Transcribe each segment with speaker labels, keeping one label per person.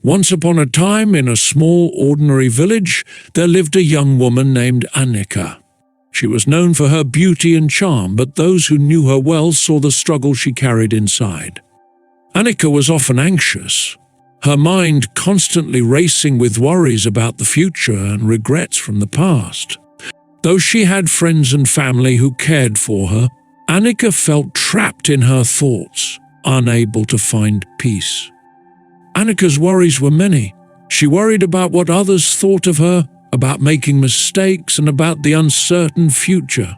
Speaker 1: Once upon a time, in a small, ordinary village, there lived a young woman named Annika. She was known for her beauty and charm, but those who knew her well saw the struggle she carried inside. Annika was often anxious, her mind constantly racing with worries about the future and regrets from the past. Though she had friends and family who cared for her, Annika felt trapped in her thoughts, unable to find peace. Annika's worries were many. She worried about what others thought of her, about making mistakes, and about the uncertain future.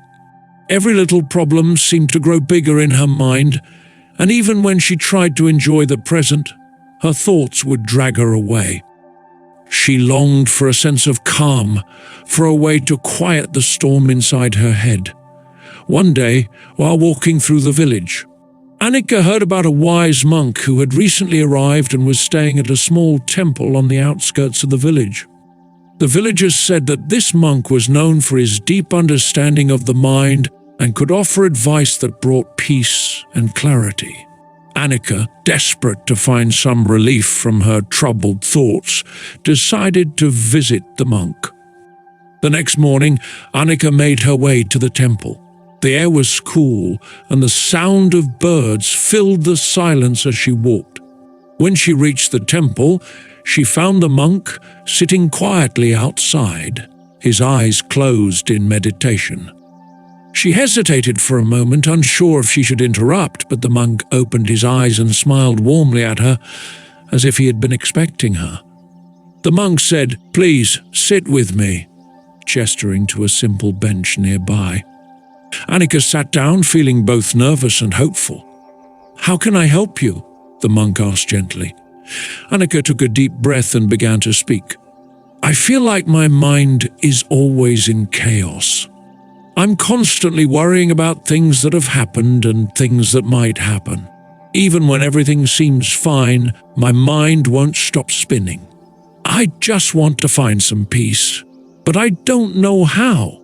Speaker 1: Every little problem seemed to grow bigger in her mind, and even when she tried to enjoy the present, her thoughts would drag her away. She longed for a sense of calm, for a way to quiet the storm inside her head. One day, while walking through the village, Annika heard about a wise monk who had recently arrived and was staying at a small temple on the outskirts of the village. The villagers said that this monk was known for his deep understanding of the mind and could offer advice that brought peace and clarity. Annika, desperate to find some relief from her troubled thoughts, decided to visit the monk. The next morning, Annika made her way to the temple. The air was cool, and the sound of birds filled the silence as she walked. When she reached the temple, she found the monk sitting quietly outside, his eyes closed in meditation. She hesitated for a moment, unsure if she should interrupt, but the monk opened his eyes and smiled warmly at her, as if he had been expecting her. The monk said, "Please, sit with me," gesturing to a simple bench nearby. Annika sat down, feeling both nervous and hopeful. "How can I help you?" the monk asked gently. Annika took a deep breath and began to speak. "I feel like my mind is always in chaos. I'm constantly worrying about things that have happened and things that might happen. Even when everything seems fine, my mind won't stop spinning. I just want to find some peace, but I don't know how."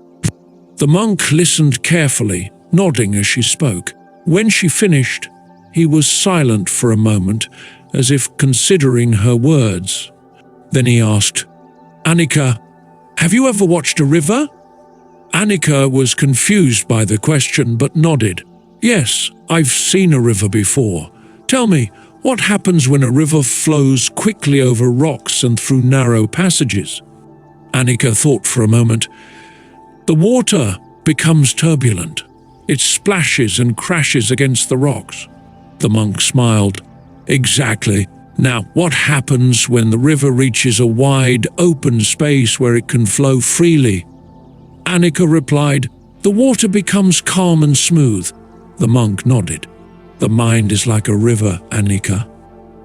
Speaker 1: The monk listened carefully, nodding as she spoke. When she finished, he was silent for a moment, as if considering her words. Then he asked, "Annika, have you ever watched a river?" Annika was confused by the question but nodded. "Yes, I've seen a river before. Tell me, what happens when a river flows quickly over rocks and through narrow passages?" Annika thought for a moment. "The water becomes turbulent. It splashes and crashes against the rocks." The monk smiled. "Exactly. Now, what happens when the river reaches a wide, open space where it can flow freely?" Annika replied, "The water becomes calm and smooth." The monk nodded. "The mind is like a river, Annika.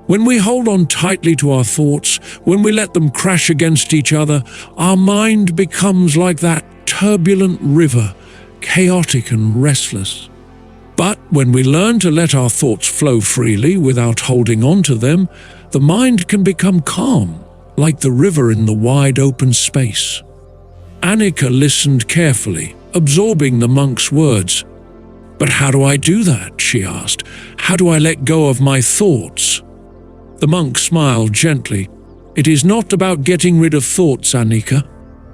Speaker 1: When we hold on tightly to our thoughts, when we let them crash against each other, our mind becomes like that turbulent river, chaotic and restless. But when we learn to let our thoughts flow freely without holding on to them, the mind can become calm, like the river in the wide open space." Annika listened carefully, absorbing the monk's words. "But how do I do that?" she asked. "How do I let go of my thoughts?" The monk smiled gently. "It is not about getting rid of thoughts, Annika.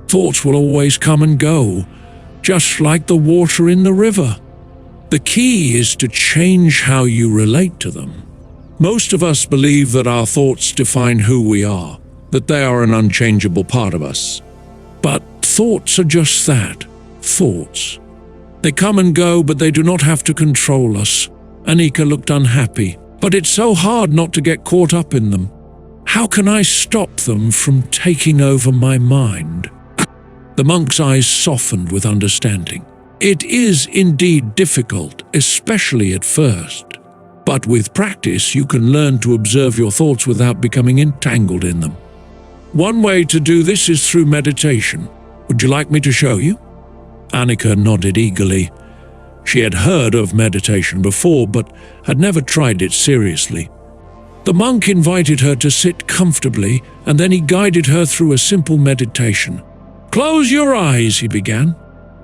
Speaker 1: Thoughts will always come and go, just like the water in the river. The key is to change how you relate to them. Most of us believe that our thoughts define who we are, that they are an unchangeable part of us. But thoughts are just that, thoughts. They come and go, but they do not have to control us." Annika looked unhappy. "But it's so hard not to get caught up in them. How can I stop them from taking over my mind?" The monk's eyes softened with understanding. "It is indeed difficult, especially at first. But with practice, you can learn to observe your thoughts without becoming entangled in them. One way to do this is through meditation. Would you like me to show you?" Annika nodded eagerly. She had heard of meditation before, but had never tried it seriously. The monk invited her to sit comfortably, and then he guided her through a simple meditation. "Close your eyes," he began.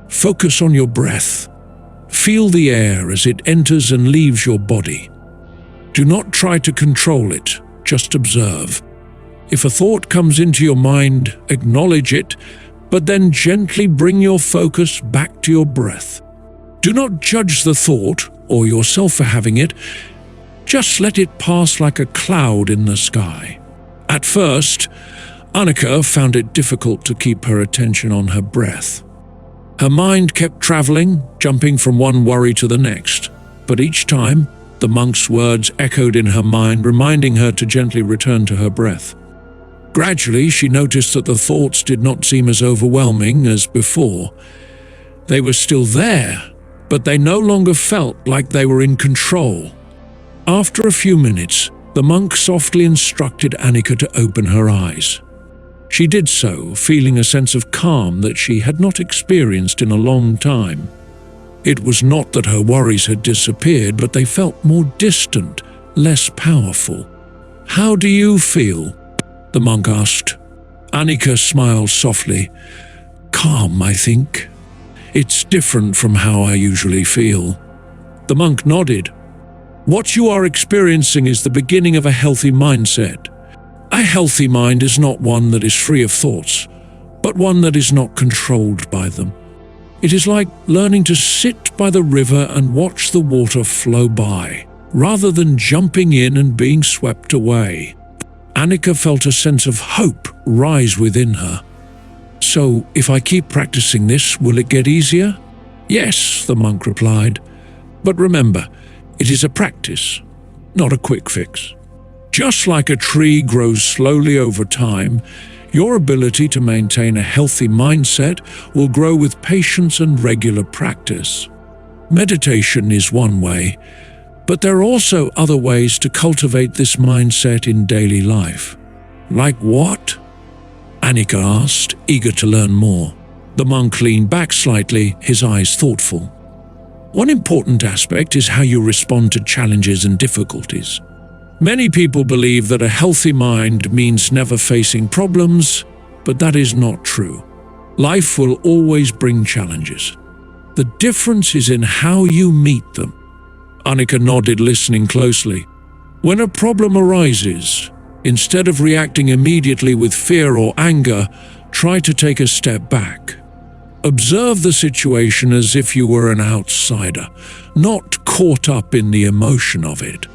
Speaker 1: "Focus on your breath. Feel the air as it enters and leaves your body. Do not try to control it, just observe. If a thought comes into your mind, acknowledge it, but then gently bring your focus back to your breath. Do not judge the thought or yourself for having it. Just let it pass like a cloud in the sky. At first, Annika found it difficult to keep her attention on her breath. Her mind kept traveling, jumping from one worry to the next. But each time, the monk's words echoed in her mind, reminding her to gently return to her breath. Gradually, she noticed that the thoughts did not seem as overwhelming as before. They were still there, but they no longer felt like they were in control. After a few minutes, the monk softly instructed Annika to open her eyes. She did so, feeling a sense of calm that she had not experienced in a long time. It was not that her worries had disappeared, but they felt more distant, less powerful. "How do you feel?" the monk asked. Annika smiled softly. "Calm, I think. It's different from how I usually feel." The monk nodded. "What you are experiencing is the beginning of a healthy mindset. A healthy mind is not one that is free of thoughts, but one that is not controlled by them. It is like learning to sit by the river and watch the water flow by, rather than jumping in and being swept away." Annika felt a sense of hope rise within her. "So, if I keep practicing this, will it get easier?" "Yes," the monk replied. "But remember, it is a practice, not a quick fix. Just like a tree grows slowly over time, your ability to maintain a healthy mindset will grow with patience and regular practice. Meditation is one way, but there are also other ways to cultivate this mindset in daily life." "Like what?" Annika asked, eager to learn more. The monk leaned back slightly, his eyes thoughtful. "One important aspect is how you respond to challenges and difficulties. Many people believe that a healthy mind means never facing problems, but that is not true. Life will always bring challenges. The difference is in how you meet them." Annika nodded, listening closely. "When a problem arises, instead of reacting immediately with fear or anger, try to take a step back. Observe the situation as if you were an outsider, not caught up in the emotion of it.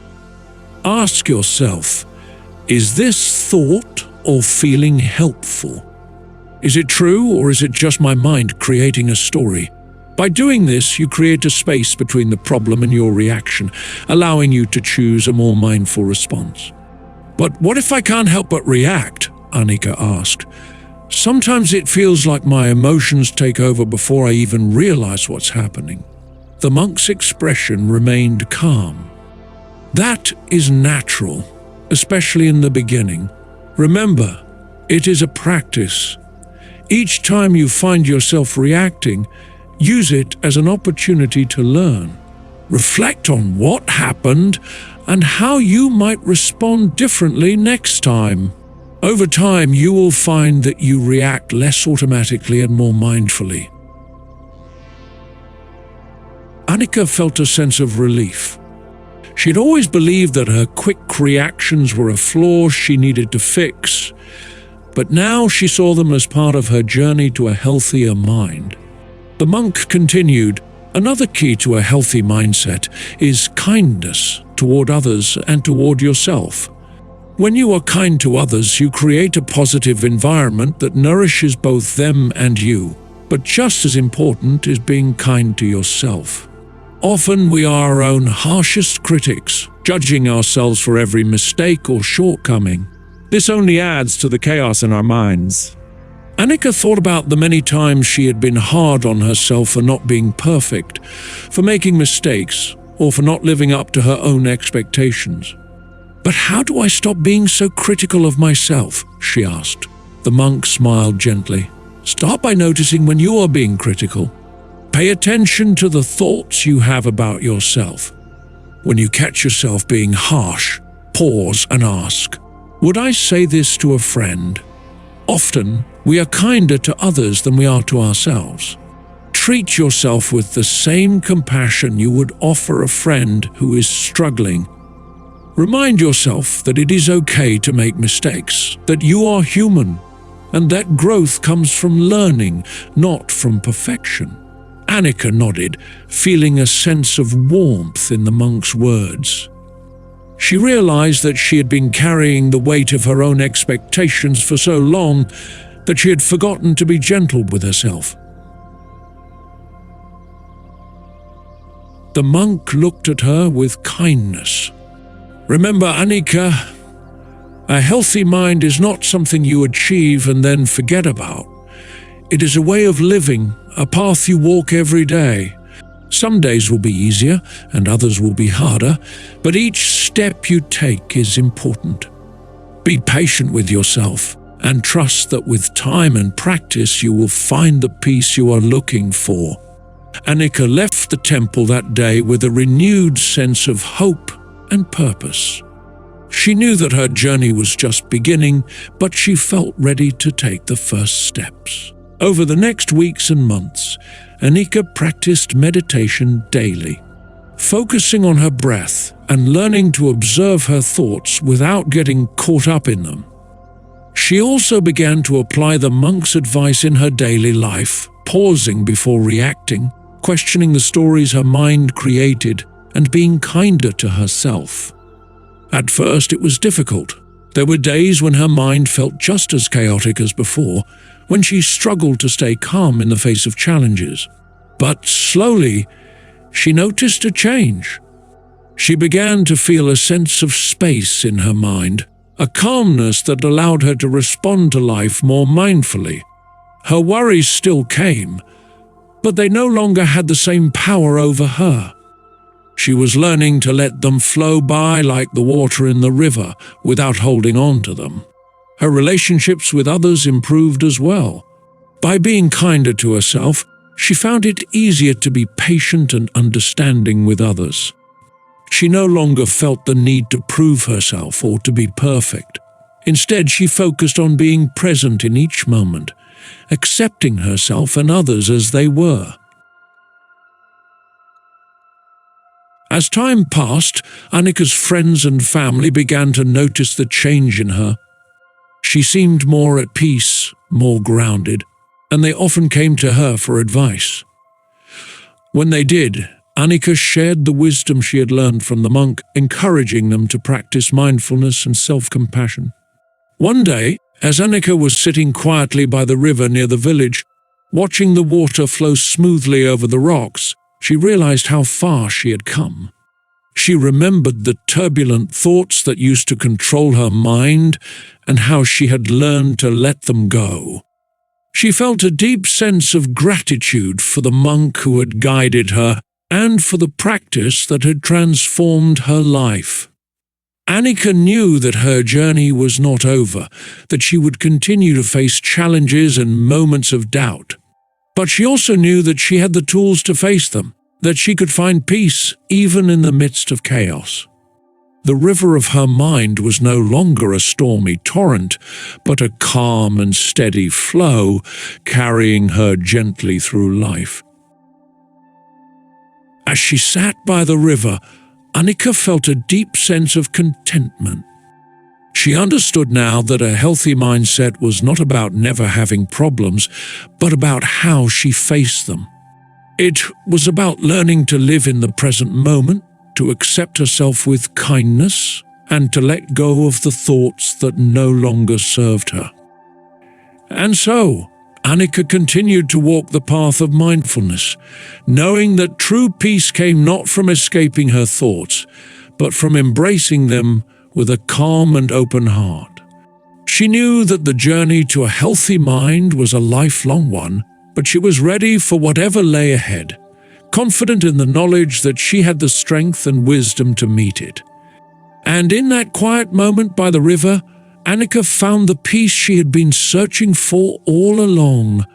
Speaker 1: Ask yourself, is this thought or feeling helpful? Is it true, or is it just my mind creating a story? By doing this, you create a space between the problem and your reaction, allowing you to choose a more mindful response." "But what if I can't help but react?" Annika asked. "Sometimes it feels like my emotions take over before I even realize what's happening." The monk's expression remained calm. "That is natural, especially in the beginning. Remember, it is a practice. Each time you find yourself reacting, use it as an opportunity to learn. Reflect on what happened and how you might respond differently next time. Over time, you will find that you react less automatically and more mindfully." Annika felt a sense of relief. She'd always believed that her quick reactions were a flaw she needed to fix, but now she saw them as part of her journey to a healthier mind. The monk continued, "Another key to a healthy mindset is kindness toward others and toward yourself. When you are kind to others, you create a positive environment that nourishes both them and you. But just as important is being kind to yourself. Often we are our own harshest critics, judging ourselves for every mistake or shortcoming. This only adds to the chaos in our minds." Annika thought about the many times she had been hard on herself for not being perfect, for making mistakes, or for not living up to her own expectations. "But how do I stop being so critical of myself?" she asked. The monk smiled gently. "Start by noticing when you are being critical. Pay attention to the thoughts you have about yourself. When you catch yourself being harsh, pause and ask, would I say this to a friend? Often, we are kinder to others than we are to ourselves. Treat yourself with the same compassion you would offer a friend who is struggling. Remind yourself that it is okay to make mistakes, that you are human, and that growth comes from learning, not from perfection. Annika nodded, feeling a sense of warmth in the monk's words. She realized that she had been carrying the weight of her own expectations for so long that she had forgotten to be gentle with herself. The monk looked at her with kindness. Remember, Annika, a healthy mind is not something you achieve and then forget about. It is a way of living, a path you walk every day. Some days will be easier and others will be harder, but each step you take is important. Be patient with yourself and trust that with time and practice you will find the peace you are looking for. Annika left the temple that day with a renewed sense of hope and purpose. She knew that her journey was just beginning, but she felt ready to take the first steps. Over the next weeks and months, Annika practiced meditation daily, focusing on her breath and learning to observe her thoughts without getting caught up in them. She also began to apply the monk's advice in her daily life, pausing before reacting, questioning the stories her mind created, and being kinder to herself. At first, it was difficult. There were days when her mind felt just as chaotic as before, when she struggled to stay calm in the face of challenges. But slowly, she noticed a change. She began to feel a sense of space in her mind, a calmness that allowed her to respond to life more mindfully. Her worries still came, but they no longer had the same power over her. She was learning to let them flow by like the water in the river without holding on to them. Her relationships with others improved as well. By being kinder to herself, she found it easier to be patient and understanding with others. She no longer felt the need to prove herself or to be perfect. Instead, she focused on being present in each moment, accepting herself and others as they were. As time passed, Annika's friends and family began to notice the change in her. She seemed more at peace, more grounded, and they often came to her for advice. When they did, Annika shared the wisdom she had learned from the monk, encouraging them to practice mindfulness and self-compassion. One day, as Annika was sitting quietly by the river near the village, watching the water flow smoothly over the rocks, she realized how far she had come. She remembered the turbulent thoughts that used to control her mind and how she had learned to let them go. She felt a deep sense of gratitude for the monk who had guided her and for the practice that had transformed her life. Annika knew that her journey was not over, that she would continue to face challenges and moments of doubt. But she also knew that she had the tools to face them, that she could find peace even in the midst of chaos. The river of her mind was no longer a stormy torrent, but a calm and steady flow, carrying her gently through life. As she sat by the river, Annika felt a deep sense of contentment. She understood now that a healthy mindset was not about never having problems, but about how she faced them. It was about learning to live in the present moment, to accept herself with kindness, and to let go of the thoughts that no longer served her. And so, Annika continued to walk the path of mindfulness, knowing that true peace came not from escaping her thoughts, but from embracing them with a calm and open heart. She knew that the journey to a healthy mind was a lifelong one, but she was ready for whatever lay ahead, confident in the knowledge that she had the strength and wisdom to meet it. And in that quiet moment by the river, Annika found the peace she had been searching for all along.